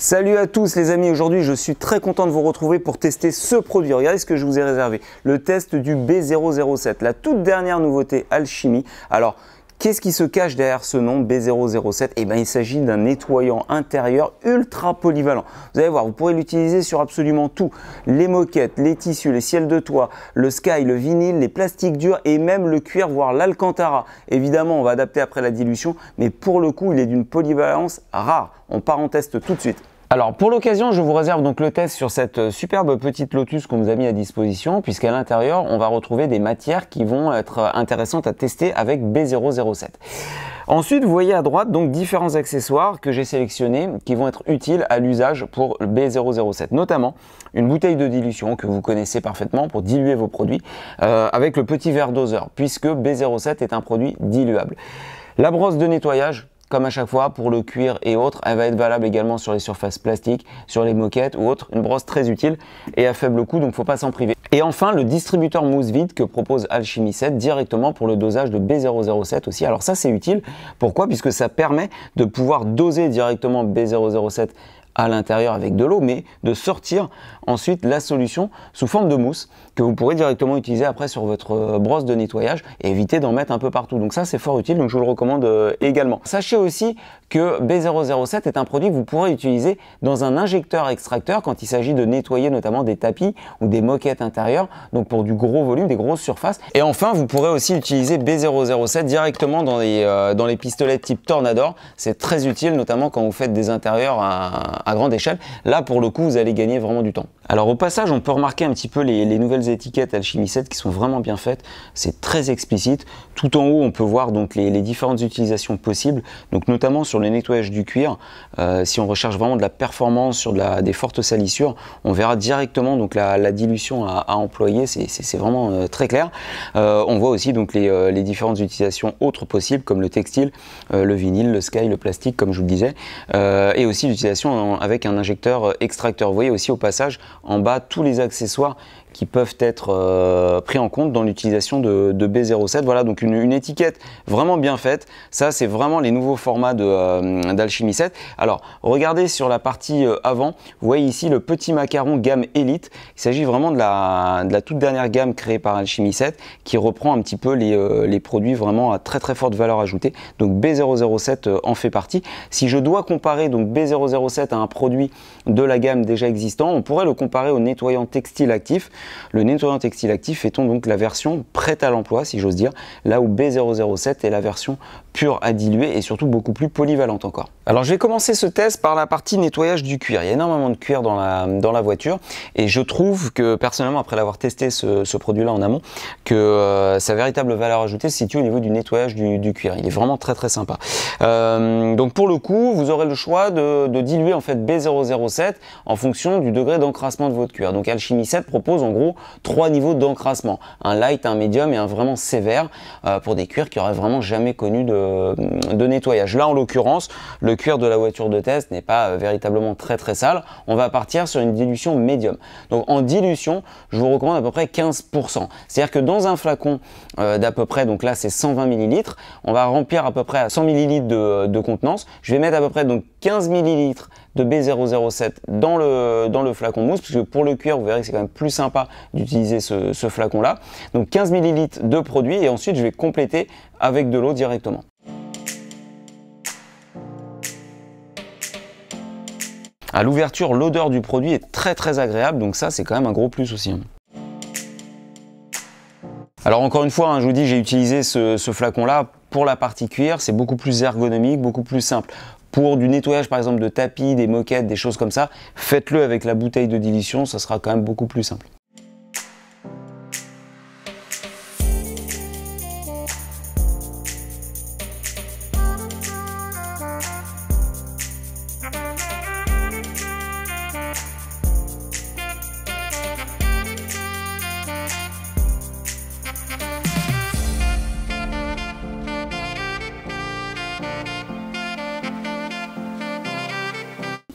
Salut à tous les amis, aujourd'hui je suis très content de vous retrouver pour tester ce produit. Regardez ce que je vous ai réservé, le test du B007, la toute dernière nouveauté Alchimie. Alors, qu'est-ce qui se cache derrière ce nom B007? Eh bien, il s'agit d'un nettoyant intérieur ultra polyvalent. Vous allez voir, vous pourrez l'utiliser sur absolument tout. Les moquettes, les tissus, les ciels de toit, le sky, le vinyle, les plastiques durs et même le cuir, voire l'alcantara. Évidemment, on va adapter après la dilution, mais pour le coup, il est d'une polyvalence rare. On part en test tout de suite. Alors pour l'occasion, je vous réserve donc le test sur cette superbe petite Lotus qu'on vous a mis à disposition, puisqu'à l'intérieur, on va retrouver des matières qui vont être intéressantes à tester avec B007. Ensuite, vous voyez à droite donc différents accessoires que j'ai sélectionnés qui vont être utiles à l'usage pour le B007, notamment une bouteille de dilution que vous connaissez parfaitement pour diluer vos produits avec le petit verre doseur, puisque B07 est un produit diluable. La brosse de nettoyage, comme à chaque fois pour le cuir et autres, elle va être valable également sur les surfaces plastiques, sur les moquettes ou autres. Une brosse très utile et à faible coût, donc il ne faut pas s'en priver. Et enfin, le distributeur mousse vide que propose Alchimie 7 directement pour le dosage de B007 aussi. Alors ça, c'est utile. Pourquoi? Puisque ça permet de pouvoir doser directement B007 à l'intérieur avec de l'eau, mais de sortir ensuite la solution sous forme de mousse que vous pourrez directement utiliser après sur votre brosse de nettoyage et éviter d'en mettre un peu partout. Donc ça, c'est fort utile, donc je vous le recommande également. Sachez aussi que B007 est un produit que vous pourrez utiliser dans un injecteur extracteur quand il s'agit de nettoyer notamment des tapis ou des moquettes intérieures, donc pour du gros volume, des grosses surfaces. Et enfin, vous pourrez aussi utiliser B007 directement dans les pistolets type Tornador. C'est très utile, notamment quand vous faites des intérieurs à grande échelle. Là, pour le coup, vous allez gagner vraiment du temps. Alors au passage, on peut remarquer un petit peu les nouvelles étiquettes Alchimie 7 qui sont vraiment bien faites. C'est très explicite. Tout en haut, on peut voir donc les différentes utilisations possibles, donc notamment sur le nettoyage du cuir. Si on recherche vraiment de la performance sur des fortes salissures, on verra directement donc la dilution à employer. C'est vraiment très clair. On voit aussi donc les différentes utilisations autres possibles comme le textile, le vinyle, le sky, le plastique comme je vous le disais, et aussi l'utilisation avec un injecteur extracteur. Vous voyez aussi au passage en bas tous les accessoires qui peuvent être pris en compte dans l'utilisation de B07. Voilà, donc une étiquette vraiment bien faite. Ça, c'est vraiment les nouveaux formats d'Alchimie 7. Alors, regardez sur la partie avant, vous voyez ici le petit macaron gamme Elite. Il s'agit vraiment de la toute dernière gamme créée par Alchimie 7 qui reprend un petit peu les produits vraiment à très très forte valeur ajoutée. Donc B007 en fait partie. Si je dois comparer donc B007 à un produit de la gamme déjà existant, on pourrait le comparer au nettoyant textile actif. Le nettoyant textile actif étant donc la version prête à l'emploi, si j'ose dire, là où B007 est la version pure à diluer et surtout beaucoup plus polyvalente encore. Alors je vais commencer ce test par la partie nettoyage du cuir. Il y a énormément de cuir dans la voiture et je trouve que personnellement, après l'avoir testé ce produit-là en amont, que sa véritable valeur ajoutée se situe au niveau du nettoyage du cuir. Il est vraiment très très sympa. Donc pour le coup, vous aurez le choix de diluer en fait B007 en fonction du degré d'encrassement de votre cuir. Donc Alchimie 7 propose en gros 3 niveaux d'encrassement, un light, un médium et un vraiment sévère pour des cuirs qui n'auraient vraiment jamais connu de nettoyage. Là en l'occurrence, le cuir de la voiture de test n'est pas véritablement très très sale. On va partir sur une dilution médium. Donc en dilution, je vous recommande à peu près 15%. C'est-à-dire que dans un flacon d'à peu près, donc là c'est 120 ml, on va remplir à peu près à 100 ml de contenance. Je vais mettre à peu près donc 15 ml de B007 dans le flacon mousse, puisque pour le cuir, vous verrez que c'est quand même plus sympa d'utiliser ce flacon-là. Donc 15 ml de produit et ensuite je vais compléter avec de l'eau directement. À l'ouverture, l'odeur du produit est très très agréable, donc ça c'est quand même un gros plus aussi. Alors encore une fois, je vous dis, j'ai utilisé ce flacon-là pour la partie cuir, c'est beaucoup plus ergonomique, beaucoup plus simple. Pour du nettoyage par exemple de tapis, des moquettes, des choses comme ça, faites-le avec la bouteille de dilution, ça sera quand même beaucoup plus simple.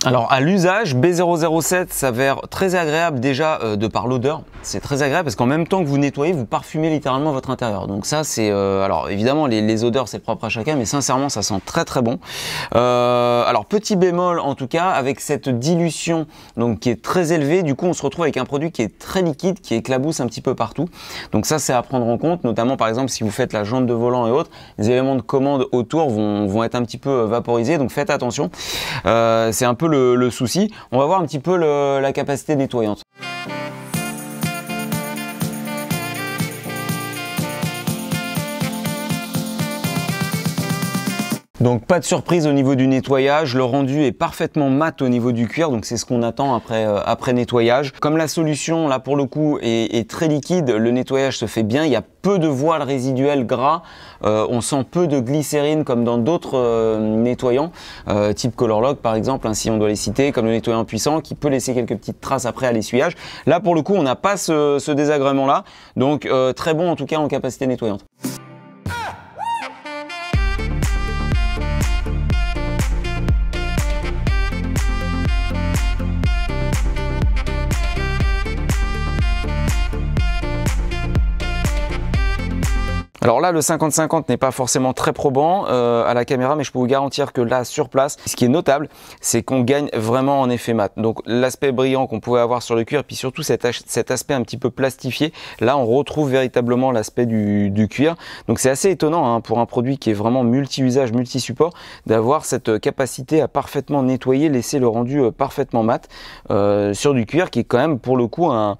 Alors à l'usage, B007 s'avère très agréable déjà de par l'odeur. C'est très agréable parce qu'en même temps que vous nettoyez, vous parfumez littéralement votre intérieur. Donc ça c'est... alors évidemment les odeurs c'est propre à chacun, mais sincèrement ça sent très très bon. Alors petit bémol en tout cas, avec cette dilution donc, qui est très élevée, du coup on se retrouve avec un produit qui est très liquide, qui éclabousse un petit peu partout. Donc ça c'est à prendre en compte, notamment par exemple si vous faites la jante de volant et autres, les éléments de commande autour vont être un petit peu vaporisés, donc faites attention. C'est un peu le souci. On va voir un petit peu la capacité nettoyante. Donc pas de surprise au niveau du nettoyage, le rendu est parfaitement mat au niveau du cuir, donc c'est ce qu'on attend après nettoyage. Comme la solution là pour le coup est très liquide, le nettoyage se fait bien, il y a peu de voile résiduel gras, on sent peu de glycérine comme dans d'autres nettoyants, type Colorlock par exemple, hein, si on doit les citer, comme le nettoyant puissant qui peut laisser quelques petites traces après à l'essuyage. Là pour le coup on n'a pas ce désagrément là, donc très bon en tout cas en capacité nettoyante. Alors là, le 50-50 n'est pas forcément très probant à la caméra, mais je peux vous garantir que là, sur place, ce qui est notable, c'est qu'on gagne vraiment en effet mat. Donc l'aspect brillant qu'on pouvait avoir sur le cuir, puis surtout cet aspect un petit peu plastifié, là on retrouve véritablement l'aspect du cuir. Donc c'est assez étonnant hein, pour un produit qui est vraiment multi-usage, multi-support, d'avoir cette capacité à parfaitement nettoyer, laisser le rendu parfaitement mat sur du cuir qui est quand même pour le coup un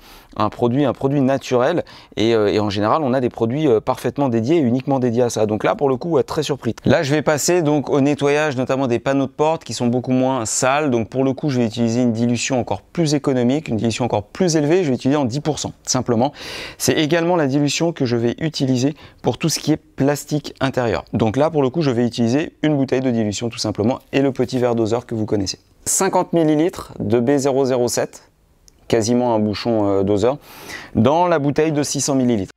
produit naturel et en général on a des produits parfaitement dédiés et uniquement dédiés à ça. Donc là pour le coup très surpris. Là je vais passer donc au nettoyage notamment des panneaux de porte qui sont beaucoup moins sales. Donc pour le coup je vais utiliser une dilution encore plus économique, une dilution encore plus élevée, je vais utiliser en 10% simplement. C'est également la dilution que je vais utiliser pour tout ce qui est plastique intérieur. Donc là pour le coup je vais utiliser une bouteille de dilution tout simplement et le petit verre doseur que vous connaissez. 50 ml de B007, quasiment un bouchon doseur, dans la bouteille de 600 ml.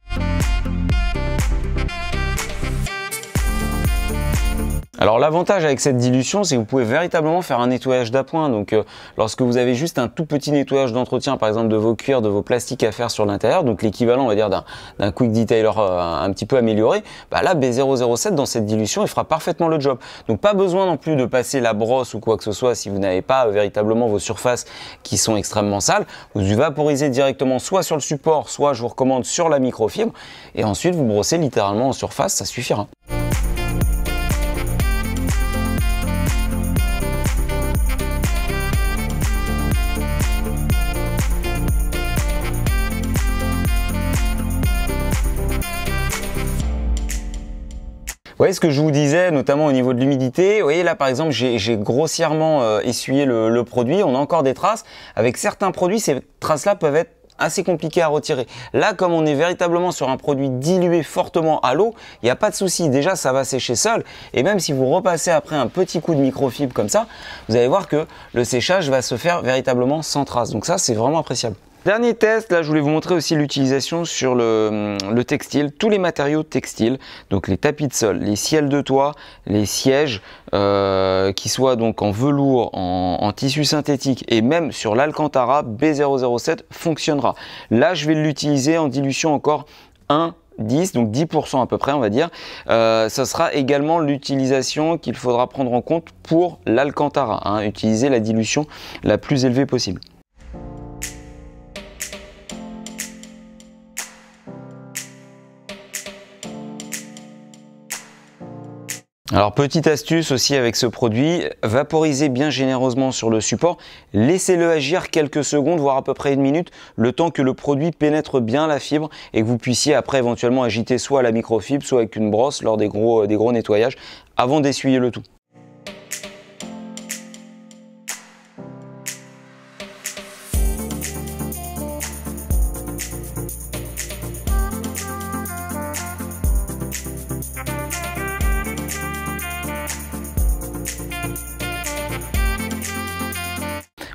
Alors l'avantage avec cette dilution, c'est que vous pouvez véritablement faire un nettoyage d'appoint. Donc lorsque vous avez juste un tout petit nettoyage d'entretien, par exemple de vos cuirs, de vos plastiques à faire sur l'intérieur, donc l'équivalent on va dire d'un quick detailer un petit peu amélioré, bah là B007 dans cette dilution il fera parfaitement le job. Donc pas besoin non plus de passer la brosse ou quoi que ce soit si vous n'avez pas véritablement vos surfaces qui sont extrêmement sales. Vous vaporisez directement soit sur le support, soit je vous recommande sur la microfibre et ensuite vous brossez littéralement en surface, ça suffira. Vous voyez ce que je vous disais, notamment au niveau de l'humidité. Vous voyez là par exemple, j'ai grossièrement essuyé le produit. On a encore des traces. Avec certains produits, ces traces-là peuvent être assez compliquées à retirer. Là, comme on est véritablement sur un produit dilué fortement à l'eau, il n'y a pas de souci. Déjà, ça va sécher seul. Et même si vous repassez après un petit coup de microfibre comme ça, vous allez voir que le séchage va se faire véritablement sans trace. Donc ça, c'est vraiment appréciable. Dernier test, là je voulais vous montrer aussi l'utilisation sur le textile, tous les matériaux textiles, donc les tapis de sol, les sièles de toit, les sièges, qui soient donc en velours, en tissu synthétique et même sur l'Alcantara, B007 fonctionnera. Là je vais l'utiliser en dilution encore 10, donc 10% à peu près on va dire. Ça sera également l'utilisation qu'il faudra prendre en compte pour l'Alcantara, hein, utiliser la dilution la plus élevée possible. Alors petite astuce aussi avec ce produit, vaporisez bien généreusement sur le support, laissez-le agir quelques secondes voire à peu près une minute, le temps que le produit pénètre bien la fibre et que vous puissiez après éventuellement agiter soit à la microfibre soit avec une brosse lors des gros nettoyages avant d'essuyer le tout.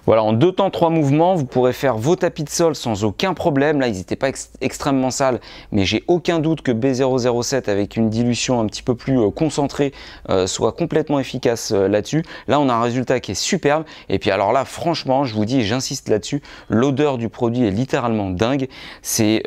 Voilà, en 2 temps 3 mouvements, vous pourrez faire vos tapis de sol sans aucun problème. Là, ils n'étaient pas extrêmement sales, mais j'ai aucun doute que B007 avec une dilution un petit peu plus concentrée soit complètement efficace là-dessus. Là, on a un résultat qui est superbe. Et puis alors là, franchement, je vous dis, et j'insiste là-dessus, l'odeur du produit est littéralement dingue. C'est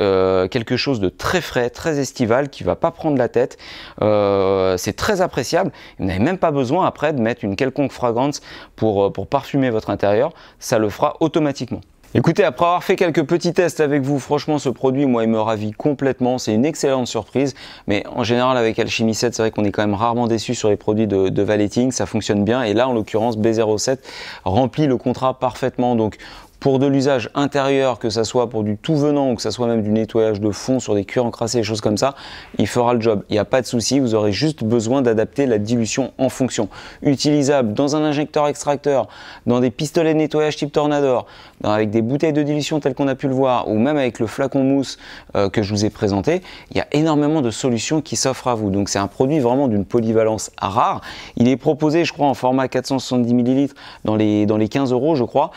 quelque chose de très frais, très estival, qui va pas prendre la tête. C'est très appréciable. Vous n'avez même pas besoin après de mettre une quelconque fragrance pour parfumer votre intérieur. Ça le fera automatiquement. Écoutez, après avoir fait quelques petits tests avec vous, franchement ce produit, moi il me ravit complètement, c'est une excellente surprise, mais en général avec Alchemy 7, c'est vrai qu'on est quand même rarement déçu sur les produits de valeting, ça fonctionne bien, et là en l'occurrence B07 remplit le contrat parfaitement. Donc pour de l'usage intérieur, que ça soit pour du tout venant ou que ça soit même du nettoyage de fond sur des cuirs encrassés, des choses comme ça, il fera le job. Il n'y a pas de souci, vous aurez juste besoin d'adapter la dilution en fonction. Utilisable dans un injecteur extracteur, dans des pistolets de nettoyage type Tornador, avec des bouteilles de dilution telles qu'on a pu le voir, ou même avec le flacon mousse que je vous ai présenté, il y a énormément de solutions qui s'offrent à vous. Donc c'est un produit vraiment d'une polyvalence rare. Il est proposé, je crois, en format 470 ml dans les 15 € je crois.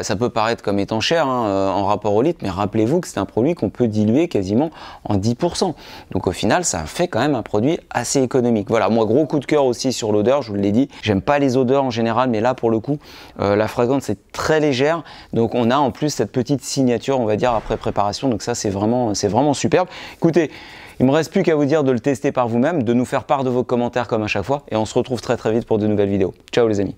Ça peut paraître comme étant cher en rapport au litre, mais rappelez-vous que c'est un produit qu'on peut diluer quasiment en 10%. Donc au final, ça fait quand même un produit assez économique. Voilà, moi gros coup de cœur aussi sur l'odeur, je vous l'ai dit. J'aime pas les odeurs en général, mais là pour le coup, la fragrance est très légère. Donc on a en plus cette petite signature, on va dire, après préparation. Donc ça, c'est vraiment superbe. Écoutez, il ne me reste plus qu'à vous dire de le tester par vous-même, de nous faire part de vos commentaires comme à chaque fois. Et on se retrouve très très vite pour de nouvelles vidéos. Ciao les amis.